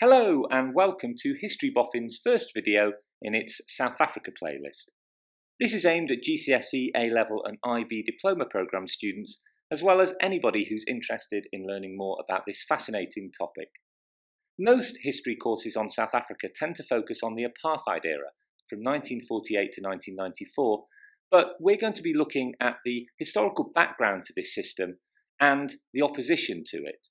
Hello and welcome to History Boffin's first video in its South Africa playlist. This is aimed at GCSE, A-Level and IB diploma programme students, as well as anybody who's interested in learning more about this fascinating topic. Most history courses on South Africa tend to focus on the apartheid era, from 1948 to 1994, but we're going to be looking at the historical background to this system and the opposition to it.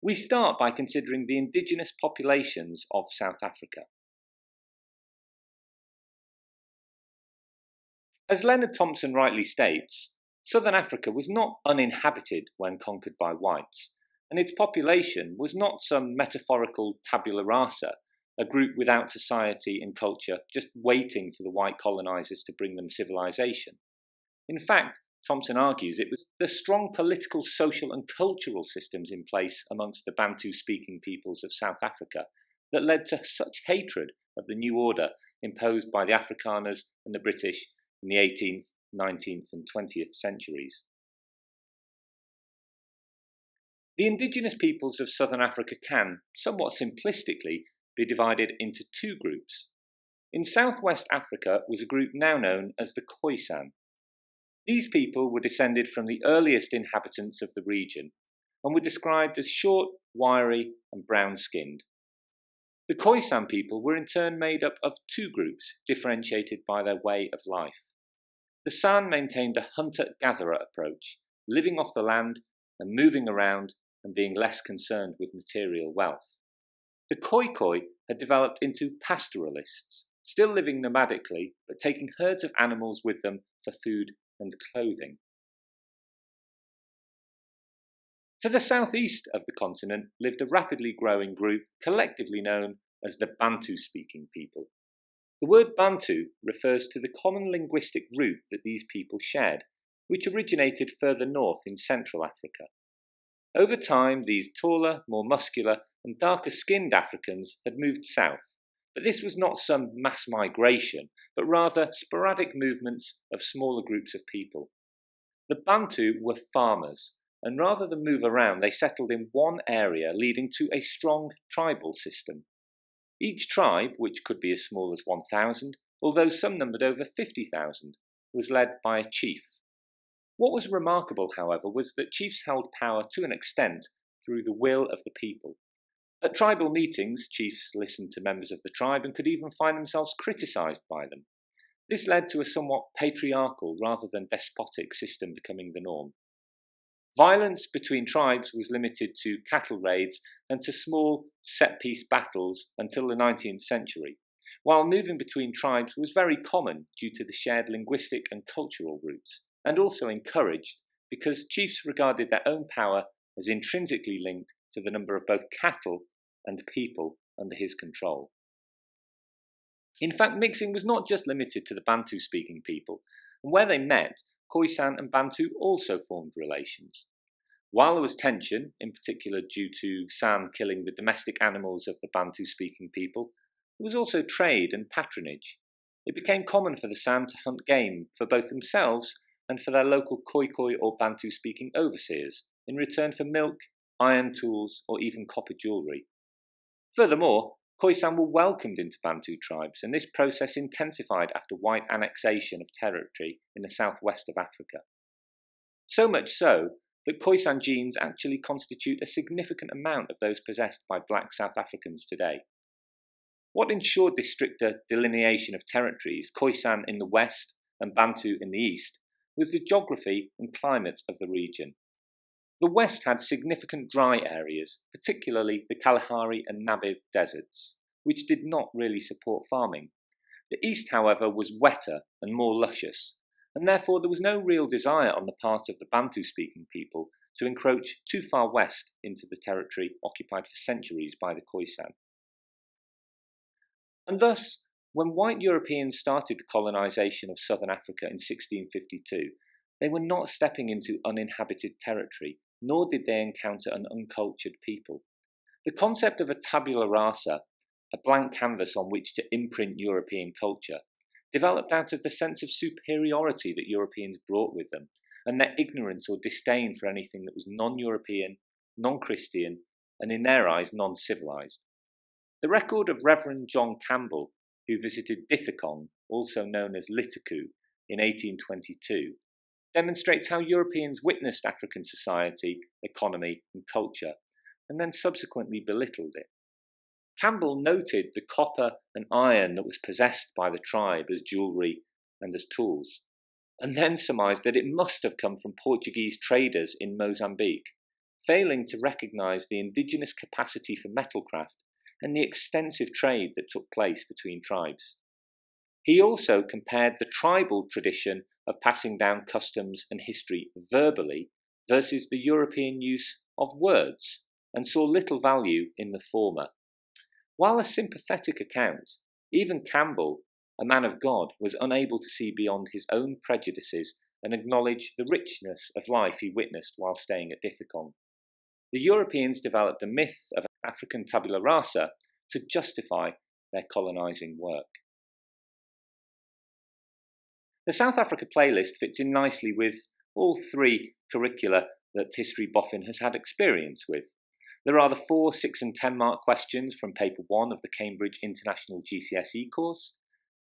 We start by considering the indigenous populations of South Africa. As Leonard Thompson rightly states, Southern Africa was not uninhabited when conquered by whites, and its population was not some metaphorical tabula rasa, a group without society and culture just waiting for the white colonisers to bring them civilization. In fact, Thompson argues it was the strong political, social and cultural systems in place amongst the Bantu-speaking peoples of South Africa that led to such hatred of the new order imposed by the Afrikaners and the British in the 18th, 19th and 20th centuries. The indigenous peoples of Southern Africa can, somewhat simplistically, be divided into two groups. In southwest Africa was a group now known as the Koisan. These people were descended from the earliest inhabitants of the region and were described as short, wiry and brown-skinned. The Koisan people were in turn made up of two groups differentiated by their way of life. The San maintained a hunter-gatherer approach, living off the land and moving around and being less concerned with material wealth. The Khoikhoi had developed into pastoralists, still living nomadically but taking herds of animals with them for food and clothing. To the southeast of the continent lived a rapidly growing group collectively known as the Bantu-speaking people. The word Bantu refers to the common linguistic root that these people shared, which originated further north in Central Africa. Over time, these taller, more muscular and darker-skinned Africans had moved south, but this was not some mass migration, but rather sporadic movements of smaller groups of people. The Bantu were farmers, and rather than move around, they settled in one area, leading to a strong tribal system. Each tribe, which could be as small as 1,000, although some numbered over 50,000, was led by a chief. What was remarkable, however, was that chiefs held power to an extent through the will of the people. At tribal meetings, chiefs listened to members of the tribe and could even find themselves criticised by them. This led to a somewhat patriarchal rather than despotic system becoming the norm. Violence between tribes was limited to cattle raids and to small set-piece battles until the 19th century, while moving between tribes was very common due to the shared linguistic and cultural roots, and also encouraged because chiefs regarded their own power as intrinsically linked to the number of both cattle and people under his control. In fact, mixing was not just limited to the Bantu-speaking people, and where they met, Koisan and Bantu also formed relations. While there was tension, in particular due to San killing the domestic animals of the Bantu-speaking people, there was also trade and patronage. It became common for the San to hunt game for both themselves and for their local Khoikhoi or Bantu-speaking overseers, in return for milk, iron tools, or even copper jewellery. Furthermore, Koisan were welcomed into Bantu tribes, and this process intensified after white annexation of territory in the southwest of Africa. So much so that Koisan genes actually constitute a significant amount of those possessed by black South Africans today. What ensured this stricter delineation of territories, Koisan in the west and Bantu in the east, was the geography and climate of the region. The west had significant dry areas, particularly the Kalahari and Namib deserts, which did not really support farming. The east, however, was wetter and more luscious, and therefore there was no real desire on the part of the Bantu-speaking people to encroach too far west into the territory occupied for centuries by the Koisan. And thus, when white Europeans started the colonisation of southern Africa in 1652, they were not stepping into uninhabited territory, nor did they encounter an uncultured people. The concept of a tabula rasa, a blank canvas on which to imprint European culture, developed out of the sense of superiority that Europeans brought with them, and their ignorance or disdain for anything that was non-European, non-Christian, and in their eyes non-civilized. The record of Reverend John Campbell, who visited Dithakong, also known as Litaku, in 1822, demonstrates how Europeans witnessed African society, economy and culture, and then subsequently belittled it. Campbell noted the copper and iron that was possessed by the tribe as jewellery and as tools, and then surmised that it must have come from Portuguese traders in Mozambique, failing to recognise the indigenous capacity for metalcraft and the extensive trade that took place between tribes. He also compared the tribal tradition of passing down customs and history verbally versus the European use of words, and saw little value in the former. While a sympathetic account, even Campbell, a man of God, was unable to see beyond his own prejudices and acknowledge the richness of life he witnessed while staying at Dithakong. The Europeans developed a myth of African Tabula Rasa to justify their colonising work. The South Africa playlist fits in nicely with all three curricula that History Boffin has had experience with. There are the 4, 6 and 10 mark questions from Paper 1 of the Cambridge International GCSE course,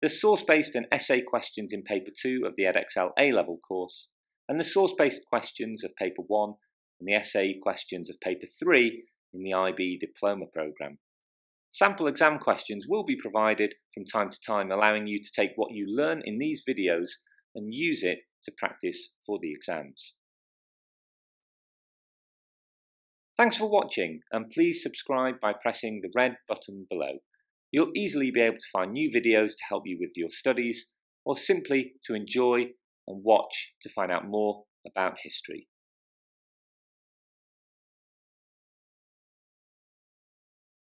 the source-based and essay questions in Paper 2 of the EdXL A-Level course, and the source-based questions of Paper 1 and the essay questions of Paper 3 in the IB Diploma programme. Sample exam questions will be provided from time to time, allowing you to take what you learn in these videos and use it to practice for the exams. Thanks for watching, and please subscribe by pressing the red button below. You'll easily be able to find new videos to help you with your studies, or simply to enjoy and watch to find out more about history.